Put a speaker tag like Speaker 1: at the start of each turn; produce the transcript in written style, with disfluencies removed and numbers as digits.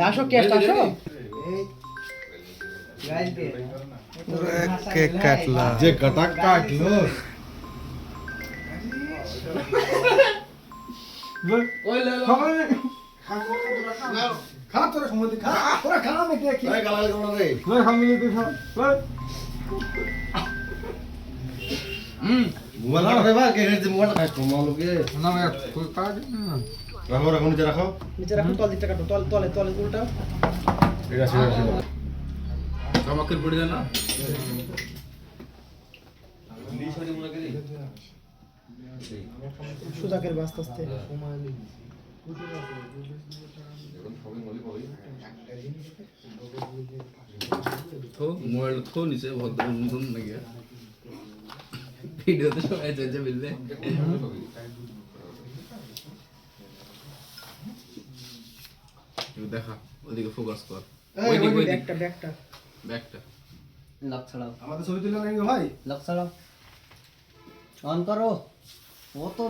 Speaker 1: আসো কেষ্ট আসো
Speaker 2: কেক কাটলা
Speaker 3: যে কাটা কাটলো
Speaker 4: ওই লে
Speaker 3: খা তোরা সময় খা তোরা খা আমি দেখি
Speaker 4: ওই গালাগালি করো না রে
Speaker 3: তোরা খাবি তুই খা
Speaker 4: মোবাইল কাটে বা কে রে মোবাইল কাট মালুকে
Speaker 3: না ভাই তুই কাজ না
Speaker 4: রাখো রাখো নিচে রাখো
Speaker 1: নিচে রাখো তল দিকটা কাটো তলে তলে উল্টা
Speaker 4: এটা ছিল
Speaker 2: চমকের পড়ে যায় না
Speaker 1: সুদাকের আস্তে আস্তে
Speaker 2: তো মোবাইল তো নিচে ভদ্র মতন নাকি ভিডিওতে সবাই চলছে বুঝলে দেখা ওদিকে ফোকাস কর ওইদিকে
Speaker 1: ব্যাগটা
Speaker 2: ব্যাগটা
Speaker 5: লক ছাড়াও
Speaker 3: আমাদের ছবি তুলে নাকি ভাই
Speaker 5: লক ছাড়াও অন করো ও তো